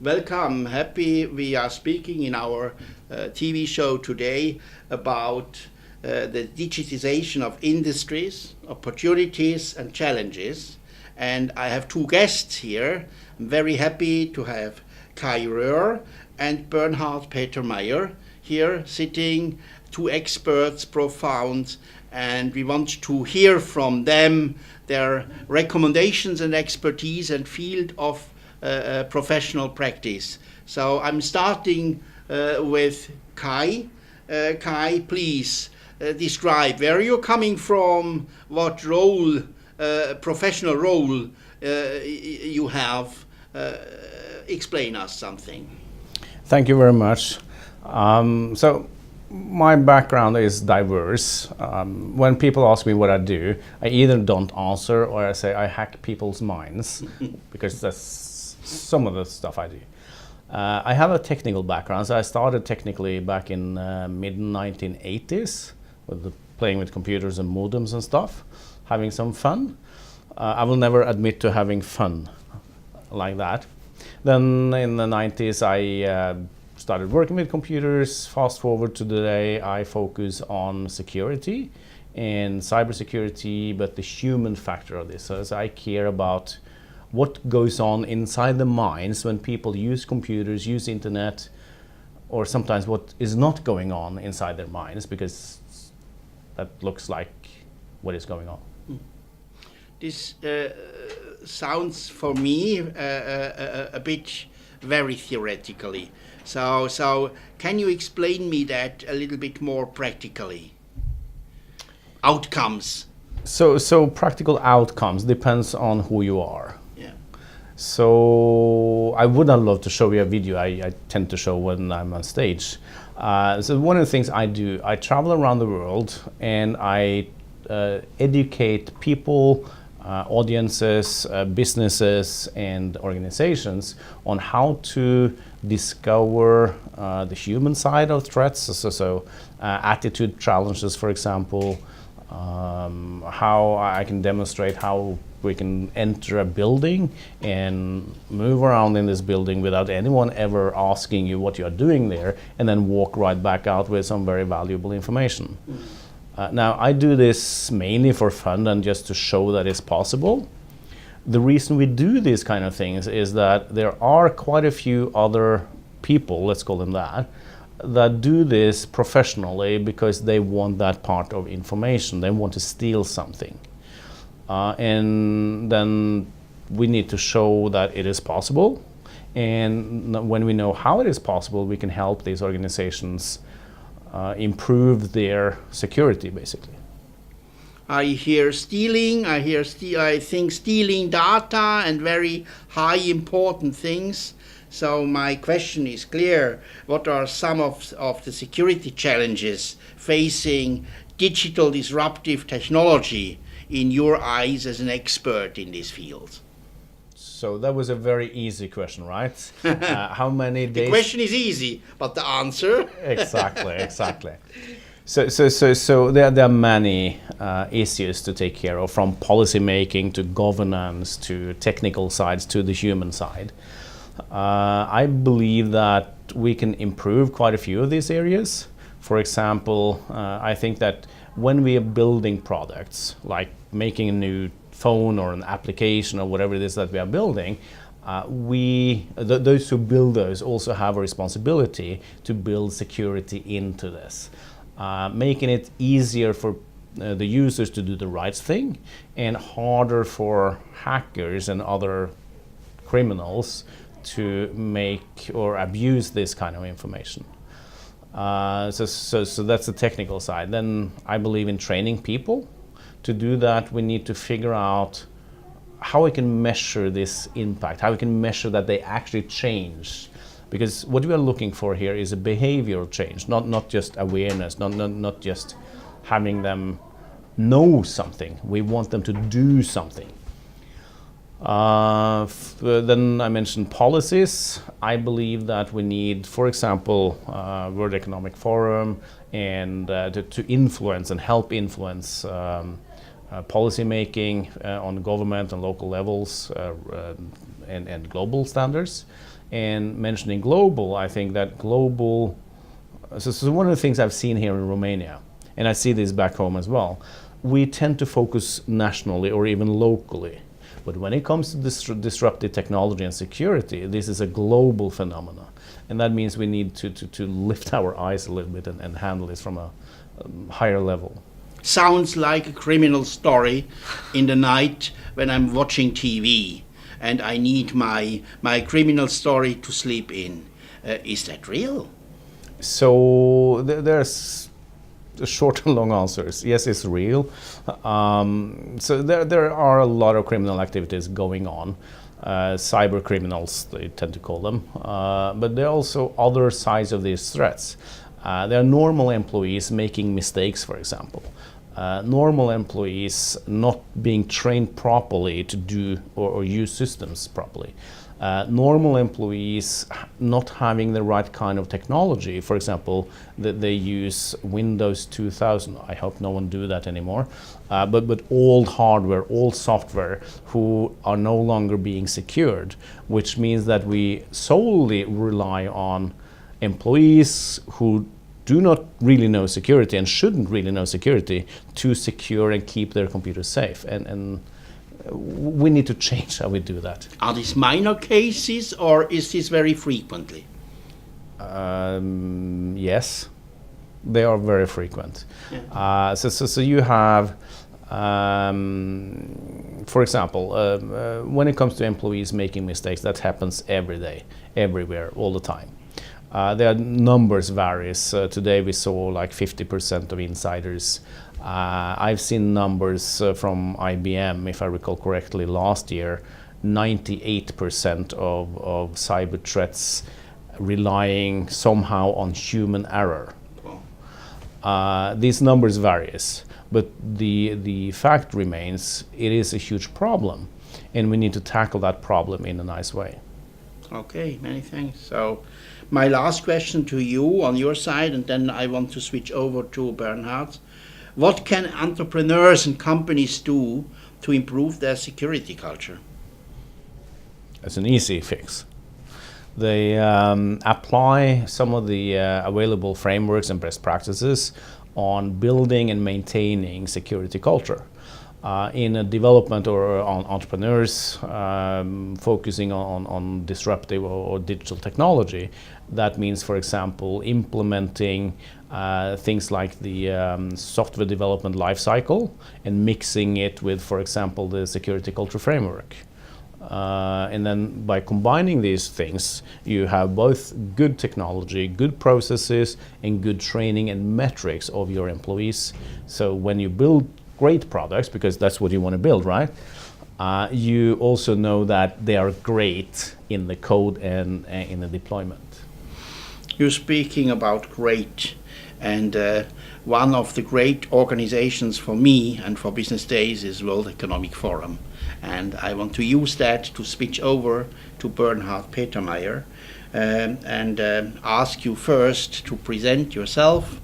welcome. Happy we are speaking in our TV show today about the digitization of industries, opportunities and challenges. And I have two guests here. I'm very happy to have Roer and Bernhard Petermeier here sitting, two experts, profound, and we want to hear from them their recommendations and expertise and field of professional practice. So I'm starting with Kai. Kai, please describe where you're coming from, what role, professional role you have. Explain us something. Thank you very much. So my background is diverse. When people ask me what I do, I either don't answer or I say I hack people's minds because that's some of the stuff I do. I have a technical background, so I started technically back in mid-1980s with playing with computers and modems and stuff, having some fun. I will never admit to having fun like that. Then in the 90s I started working with computers. Fast forward to today, I focus on security and cybersecurity, but the human factor of this. So I care about what goes on inside the minds when people use computers, use internet, or sometimes what is not going on inside their minds, because that looks like what is going on. This sounds for me a bit very theoretically. So can you explain me that a little bit more practically? Outcomes. So practical outcomes depends on who you are. Yeah. So I would not love to show you a video I tend to show when I'm on stage. So one of the things I do, I travel around the world and I educate people, audiences, businesses and organizations on how to discover the human side of threats, so attitude challenges, for example, how I can demonstrate how we can enter a building and move around in this building without anyone ever asking you what you're doing there, and then walk right back out with some very valuable information. Now, I do this mainly for fun and just to show that it's possible. The reason we do these kind of things is that there are quite a few other people, let's call them that do this professionally because they want that part of information. They want to steal something. And then we need to show that it is possible. And when we know how it is possible, we can help these organizations improve their security, basically. I hear stealing, I think stealing data and very high important things. So my question is clear. What are some of the security challenges facing digital disruptive technology in your eyes as an expert in this field? So that was a very easy question, right? How many days? The question is easy, but the answer? Exactly. So there are many issues to take care of, from policy making to governance to technical sides to the human side. I believe that we can improve quite a few of these areas. For example, I think that when we are building products, like making a new phone or an application or whatever it is that we are building, those who build those also have a responsibility to build security into this, making it easier for the users to do the right thing and harder for hackers and other criminals to make or abuse this kind of information. So that's the technical side. Then I believe in training people. To do that, we need to figure out how we can measure this impact, how we can measure that they actually change. Because what we are looking for here is a behavioral change, not just awareness, not just having them know something. We want them to do something. Then I mentioned policies. I believe that we need, for example, World Economic Forum and to influence and help influence policy making on government and local levels, and global standards. And mentioning global, I think that global. So one of the things I've seen here in Romania, and I see this back home as well, we tend to focus nationally or even locally. But when it comes to disruptive technology and security, this is a global phenomenon. And that means we need to lift our eyes a little bit and handle this from a higher level. Sounds like a criminal story in the night when I'm watching TV and I need my criminal story to sleep in. Is that real? So there's short and long answers. Yes, it's real. So there are a lot of criminal activities going on. Cyber criminals, they tend to call them. But there are also other sides of these threats. There are normal employees making mistakes, for example. Normal employees not being trained properly to do or use systems properly. Normal employees not having the right kind of technology. For example, that they use Windows 2000. I hope no one do that anymore. But old hardware, old software, who are no longer being secured, which means that we solely rely on employees who do not really know security and shouldn't really know security to secure and keep their computers safe. And we need to change how we do that. Are these minor cases or is this very frequently? Yes, they are very frequent. Yeah. So you have, for example, when it comes to employees making mistakes, that happens every day, everywhere, all the time. Their numbers varies. Today we saw like 50% of insiders. I've seen numbers from IBM, if I recall correctly, last year, 98% of cyber threats relying somehow on human error. These numbers varies, but the fact remains it is a huge problem, and we need to tackle that problem in a nice way. Okay, many thanks. So my last question to you on your side, and then I want to switch over to Bernhard. What can entrepreneurs and companies do to improve their security culture? It's an easy fix. They apply some of the available frameworks and best practices on building and maintaining security culture. In a development or on entrepreneurs focusing on disruptive or digital technology, that means, for example, implementing things like the software development lifecycle and mixing it with, for example, the security culture framework. And then by combining these things, you have both good technology, good processes, and good training and metrics of your employees. So when you build great products, because that's what you want to build, right? You also know that they are great in the code and in the deployment. You're speaking about great, and one of the great organizations for me and for Business Days is World Economic Forum. And I want to use that to switch over to Bernhard Petermeier and ask you first to present yourself,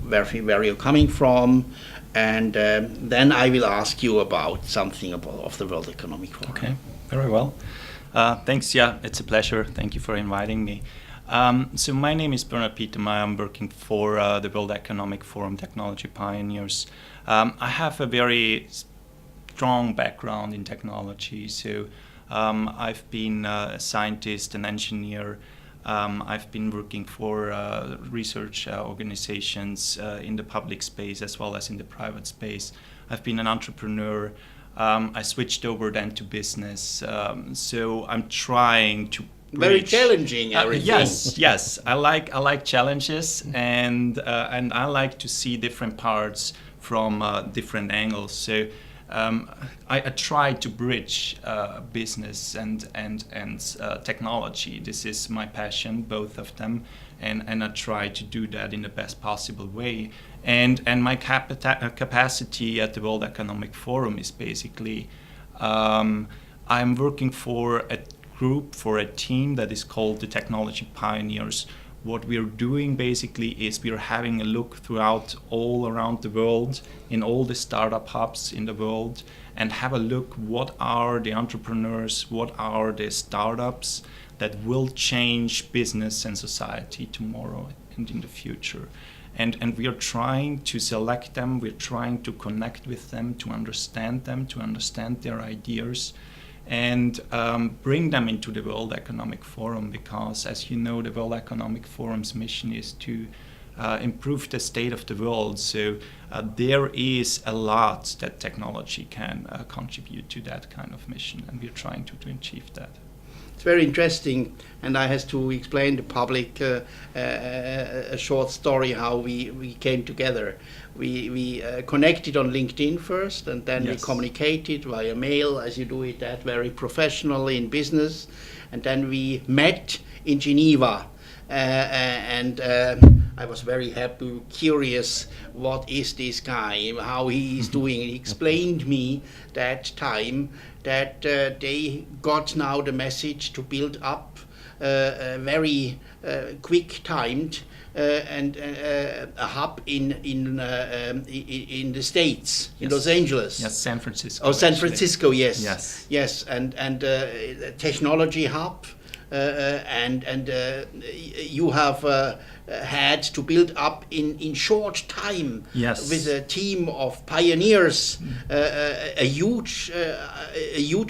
where you're coming from, and then I will ask you about something of the World Economic Forum. Okay, very well. Thanks, yeah, it's a pleasure. Thank you for inviting me. So my name is Bernhard Petermeier. I'm working for the World Economic Forum Technology Pioneers. I have a very strong background in technology. So I've been a scientist, an engineer. I've been working for research organizations in the public space as well as in the private space. I've been an entrepreneur. I switched over then to business. So I'm trying to very challenging everything. Yes. I like challenges, and I like to see different parts from different angles. So I try to bridge business and technology. This is my passion, both of them, and I try to do that in the best possible way. And my capacity at the World Economic Forum is basically I'm working for a group, for a team that is called the Technology Pioneers, what we're doing basically is we're having a look throughout all around the world, in all the startup hubs in the world, and have a look what are the entrepreneurs, what are the startups that will change business and society tomorrow and in the future. And we are trying to select them, we're trying to connect with them, to understand their ideas, and bring them into the World Economic Forum, because, as you know, the World Economic Forum's mission is to improve the state of the world. So there is a lot that technology can contribute to that kind of mission, and we're trying to achieve that. It's very interesting, and I have to explain to the public a short story how we came together. We connected on LinkedIn first, and then we communicated via mail, as you do it that very professionally in business, and then we met in Geneva. And I was very happy, curious, what is this guy, how he is doing. He explained me that time that they got now the message to build up a very quick timed and a hub in the States, in Los Angeles. Yes, San Francisco. Oh, San Francisco, yes. Yes. Yes, and technology hub. And you have had to build up in short time with a team of pioneers a huge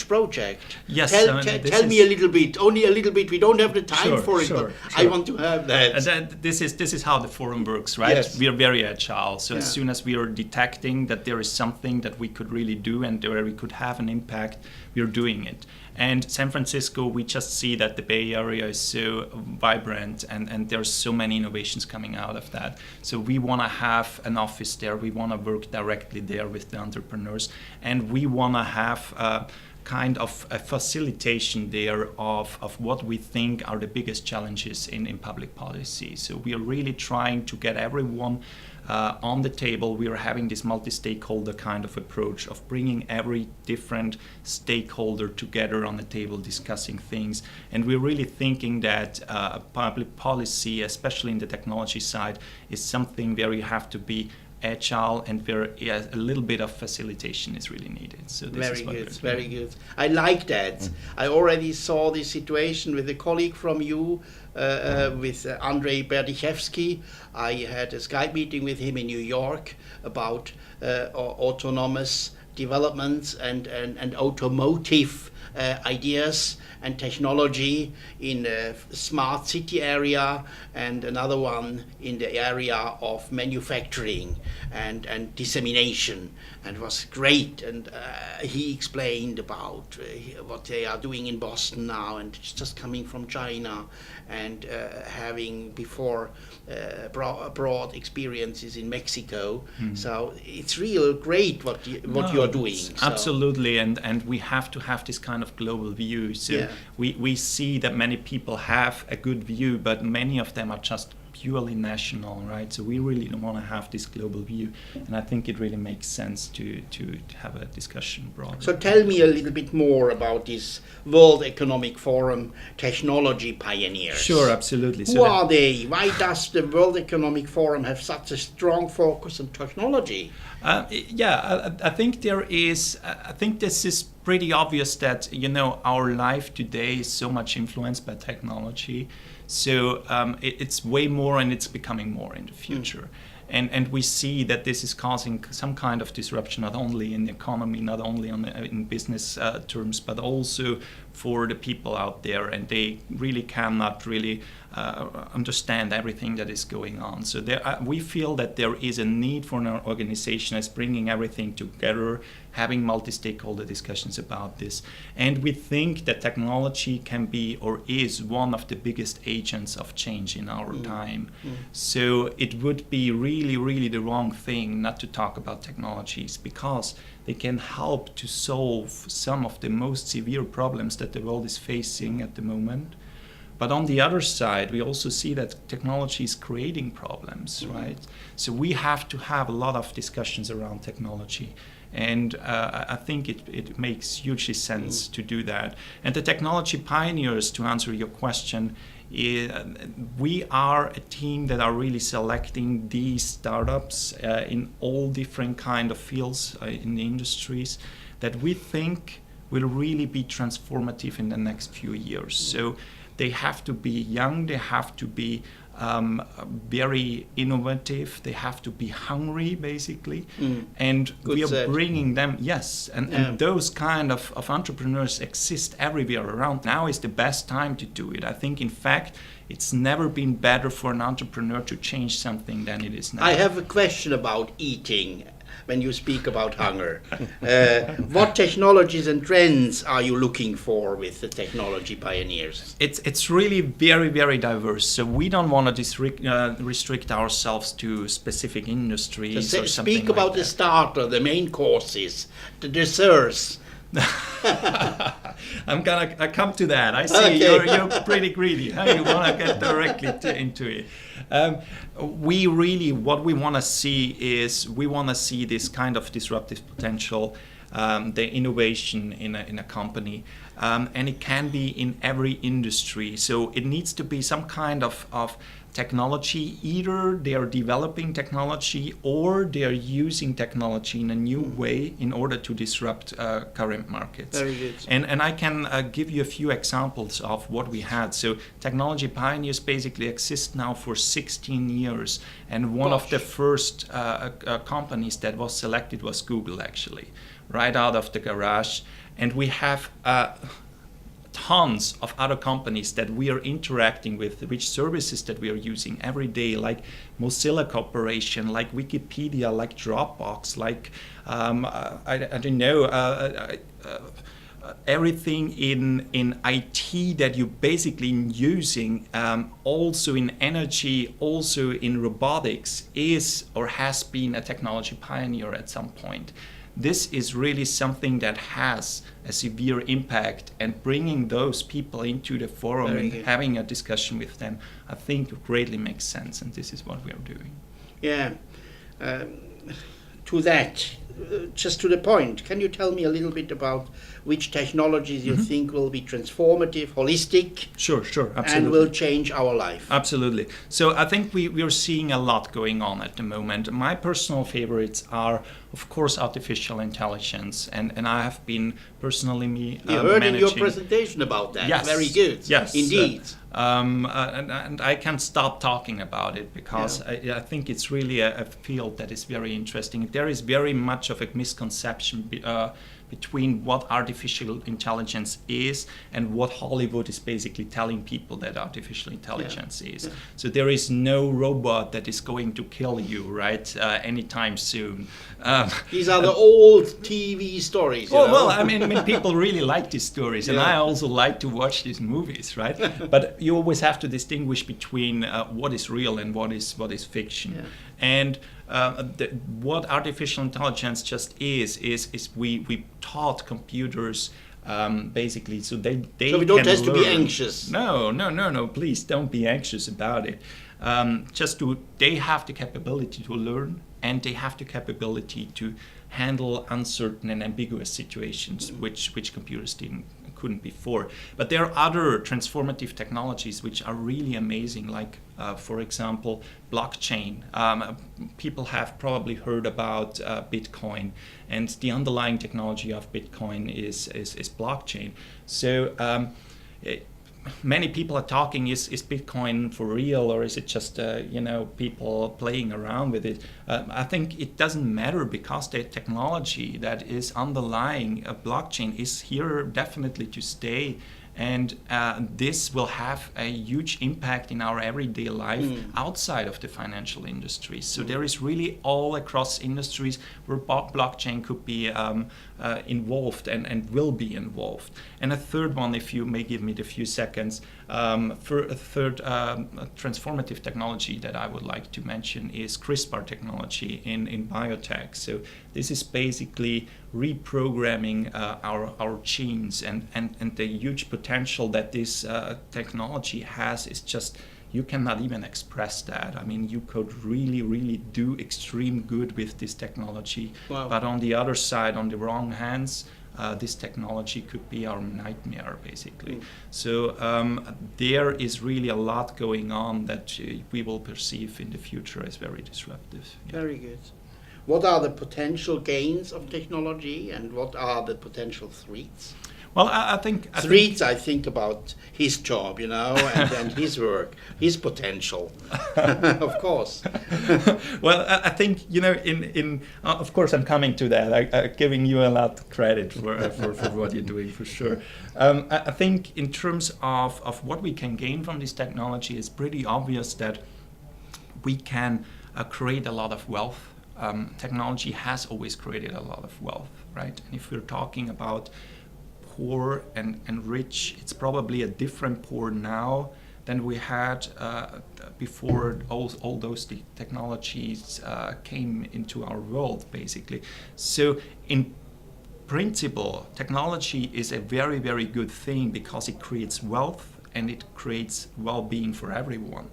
project. Yes, tell me a little bit, only a little bit. We don't have the time for it, but I want to have that. This is how the forum works, right? Yes. We are very agile. So as soon as we are detecting that there is something that we could really do and where we could have an impact, we are doing it. And San Francisco, we just see that the Bay Area is so vibrant and there's so many innovations coming out of that. So we want to have an office there. We want to work directly there with the entrepreneurs. And we want to have kind of a facilitation there of what we think are the biggest challenges in public policy. So we are really trying to get everyone on the table. We are having this multi-stakeholder kind of approach of bringing every different stakeholder together on the table, discussing things. And we're really thinking that public policy, especially in the technology side, is something where you have to be agile and where a little bit of facilitation is really needed. So this very good. I like that. I already saw this situation with a colleague from you, with Andrei Berdichevsky. I had a Skype meeting with him in New York about autonomous developments and automotive ideas and technology in the smart city area, and another one in the area of manufacturing and dissemination. And it was great, and he explained about what they are doing in Boston now, and it's just coming from China, and having before broad experiences in Mexico. So it's real great what you are doing. Absolutely, and we have to have this kind of global view. So we see that many people have a good view, but many of them are just purely national, right? So we really don't want to have this global view, and I think it really makes sense to have a discussion broadly. So tell me a little bit more about this World Economic Forum technology pioneers. Sure, absolutely. Who are they? Why does the World Economic Forum have such a strong focus on technology? I think there is. I think this is pretty obvious that our life today is so much influenced by technology. So it's way more, and it's becoming more in the future. And we see that this is causing some kind of disruption, not only in the economy, not only in business terms, but also for the people out there. And they really cannot really understand everything that is going on. So we feel that there is a need for an organization that's bringing everything together, having multi-stakeholder discussions about this. And we think that technology can be or is one of the biggest agents of change in our time. So it would be really, really the wrong thing not to talk about technologies, because they can help to solve some of the most severe problems that the world is facing at the moment. But on the other side, we also see that technology is creating problems, right? So we have to have a lot of discussions around technology. And I think it makes hugely sense to do that. And the technology pioneers, to answer your question, we are a team that are really selecting these startups in all different kind of fields in the industries that we think will really be transformative in the next few years. So they have to be young, they have to be very innovative, they have to be hungry, basically. And Good we are said. bringing them, yes, and those kind of entrepreneurs exist everywhere around. Now is the best time to do it. I think, in fact, it's never been better for an entrepreneur to change something than it is now. I have a question about eating when you speak about hunger. What technologies and trends are you looking for with the technology pioneers? It's really very, very diverse. So we don't want to restrict ourselves to specific industries or something Speak about like the starter, the main courses, the desserts. I come to that. I see Okay. you're pretty greedy. Huh? You want to get directly into it. What we want to see is we want to see this kind of disruptive potential, the innovation in a company, and it can be in every industry. So it needs to be some kind of technology. Either they are developing technology or they are using technology in a new way in order to disrupt current markets. Very good. And I can give you a few examples of what we had. So technology pioneers basically exist now for 16 years. And one of the first companies that was selected was Google, actually, right out of the garage. And we have tons of other companies that we are interacting with, which services that we are using every day, like Mozilla Corporation, like Wikipedia, like Dropbox, like I don't know, everything in IT that you're basically using, also in energy, also in robotics, is or has been a technology pioneer at some point. This is really something that has a severe impact, and bringing those people into the forum and having a discussion with them, I think greatly makes sense, and this is what we are doing. Yeah. To that, just to the point, can you tell me a little bit about which technologies you think will be transformative, holistic, Sure, absolutely. and will change our life? Absolutely. So I think we are seeing a lot going on at the moment. My personal favorites are, of course, artificial intelligence, and I have been personally You heard in your managing. presentation about that. Yes. Very good. Yes. Indeed. And I can't stop talking about it because I think it's really a field that is very interesting. There is very much of a misconception between what artificial intelligence is and what Hollywood is basically telling people that artificial intelligence is. Yeah. So there is no robot that is going to kill you, right, anytime soon. These are the old TV stories. Well, I mean, people really like these stories, and I also like to watch these movies, right? But you always have to distinguish between what is real and what is fiction. Yeah. And what artificial intelligence just is we taught computers basically so they so we don't can have learn. To be anxious. No, please don't be anxious about it. They have the capability to learn, and they have the capability to handle uncertain and ambiguous situations, which computers couldn't before. But there are other transformative technologies which are really amazing, like for example, blockchain. People have probably heard about Bitcoin, and the underlying technology of Bitcoin is blockchain. So many people are talking, is Bitcoin for real, or is it just people playing around with it? I think it doesn't matter, because the technology that is underlying a blockchain is here definitely to stay, and this will have a huge impact in our everyday life outside of the financial industry. So there is really all across industries where blockchain could be involved and will be involved. And a third one, if you may give me the few seconds, for a third transformative technology that I would like to mention is Crispr technology in biotech. So this is basically reprogramming our genes, and the huge potential that this technology has is just you cannot even express that. I mean, you could really, really do extreme good with this technology. Wow. But on the other side, on the wrong hands, this technology could be our nightmare, basically. So there is really a lot going on that we will perceive in the future as very disruptive. Yeah. Very good. What are the potential gains of technology and what are the potential threats? Well, I think I think about his job, and his work, his potential, of course. Well, I think, of course, I'm coming to that. I'm giving you a lot of credit for what you're doing, for sure. I think in terms of what we can gain from this technology, it's pretty obvious that we can create a lot of wealth. Technology has always created a lot of wealth, right? And if we're talking about poor and rich, it's probably a different poor now than we had before all those technologies came into our world, basically. So in principle, technology is a very, very good thing because it creates wealth and it creates well-being for everyone.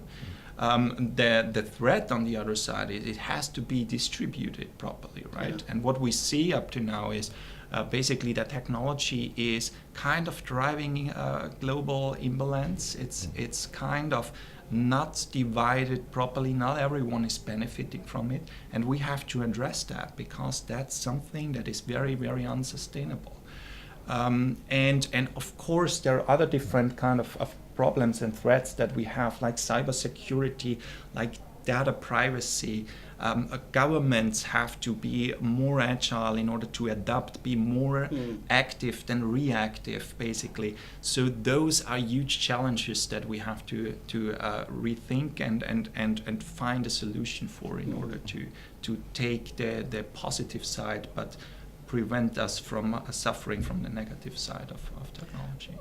The threat on the other side is it has to be distributed properly, right? Yeah. And what we see up to now is basically that technology is kind of driving global imbalance. It's kind of not divided properly. Not everyone is benefiting from it, and we have to address that because that's something that is very, very unsustainable. And of course, there are other different kind of problems and threats that we have, like cybersecurity, like data privacy. Governments have to be more agile in order to adapt, be more active than reactive, basically. So those are huge challenges that we have to rethink and find a solution for in order to take the positive side, but prevent us from suffering from the negative side of technology.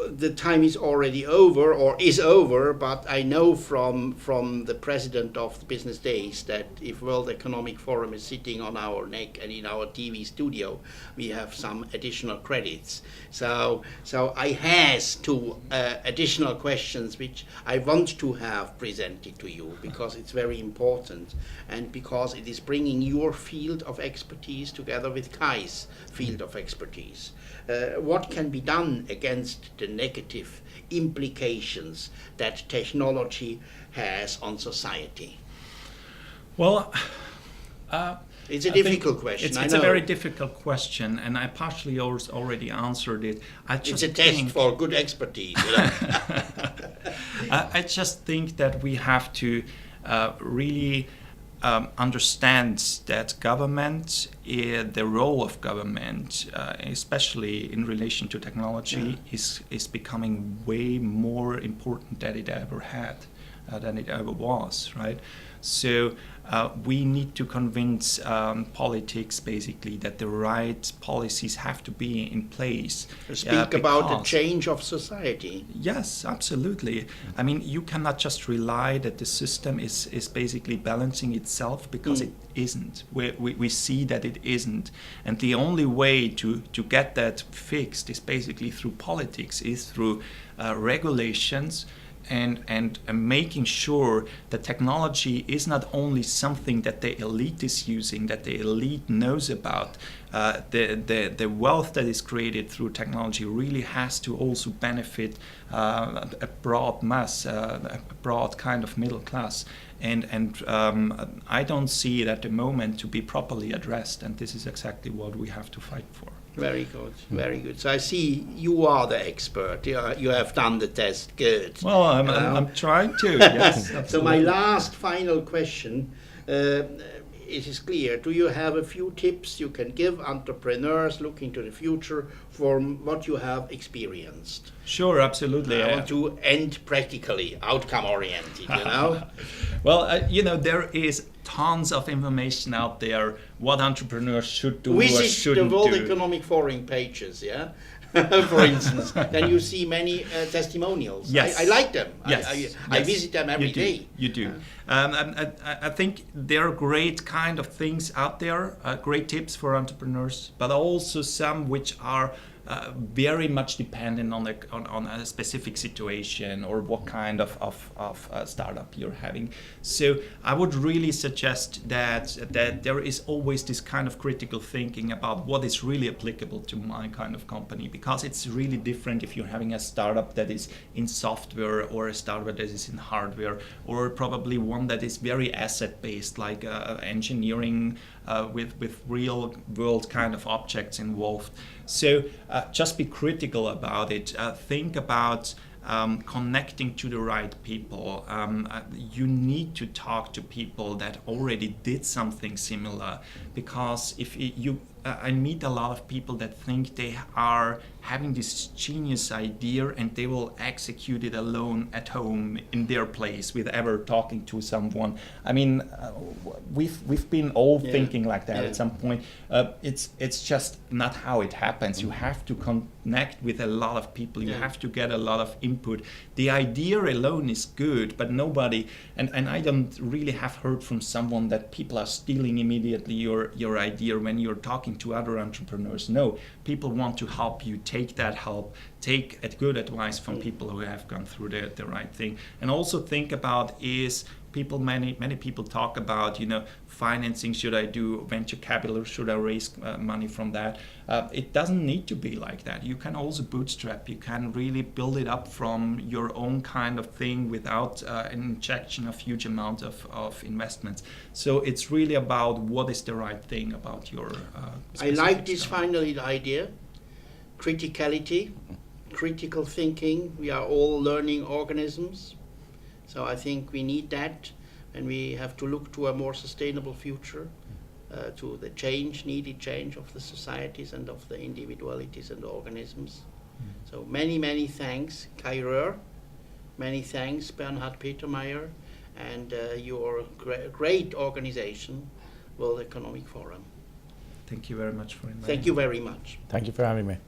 The time is already over, or is over, but I know from the president of the Business Days that if World Economic Forum is sitting on our neck and in our TV studio, we have some additional credits. So I has two additional questions which I want to have presented to you because it's very important and because it is bringing your field of expertise together with Kai's field of expertise. What can be done against the negative implications that technology has on society? Well, it's a difficult question. It's a very difficult question, and I partially already answered it. It's a test for good expertise. I just think that we have to really understand that government, the role of government, especially in relation to technology, is becoming way more important than it ever had, than it ever was, right? So we need to convince politics, basically, that the right policies have to be in place. Speak about the change of society. Yes, absolutely. I mean, you cannot just rely that the system is basically balancing itself, because it isn't. We see that it isn't. And the only way to get that fixed is basically through politics, is through regulations, and making sure that technology is not only something that the elite is using, that the elite knows about. The wealth that is created through technology really has to also benefit a broad mass, a broad kind of middle class. And I don't see it at the moment to be properly addressed, and this is exactly what we have to fight for. Very good, very good. So I see you are the expert. You have done the test. Good. Well, I'm trying to. Yes. So my last final question. It is clear. Do you have a few tips you can give entrepreneurs looking to the future from what you have experienced? Sure, absolutely. I want to end practically, outcome-oriented, Well, there is tons of information out there what entrepreneurs should do or shouldn't do. Visit the World Economic Forum pages, yeah? For instance, then you see many testimonials. Yes. I like them. Yes. I visit them every day. You do. I think there are great kind of things out there, great tips for entrepreneurs, but also some which are very much dependent on a specific situation or what kind of startup you're having. So I would really suggest that there is always this kind of critical thinking about what is really applicable to my kind of company, because it's really different if you're having a startup that is in software or a startup that is in hardware, or probably one that is very asset based, like engineering with real world kind of objects involved. So just be critical about it. Think about connecting to the right people. You need to talk to people that already did something similar, because if I meet a lot of people that think they are having this genius idea and they will execute it alone at home in their place without ever talking to someone. I mean, we've been all thinking like that at some point. It's just not how it happens. You have to connect with a lot of people. You have to get a lot of input. The idea alone is good, but nobody, and I don't really have heard from someone that people are stealing immediately your idea when you're talking to other entrepreneurs. No, people want to help you. Take that help, take good advice from people who have gone through the right thing. And also think about many people talk about, financing, should I do venture capital or should I raise money from that? It doesn't need to be like that. You can also bootstrap. You can really build it up from your own kind of thing without an injection of huge amount of investments. So it's really about what is the right thing about your I like this finally idea. Criticality, critical thinking. We are all learning organisms. So I think we need that, and we have to look to a more sustainable future, to the needed change of the societies and of the individualities and the organisms. So many thanks, Kai Roer. Many thanks, Bernhard Petermeier, and your great organization, World Economic Forum. Thank you very much for inviting me. Thank you very much. Thank you for having me.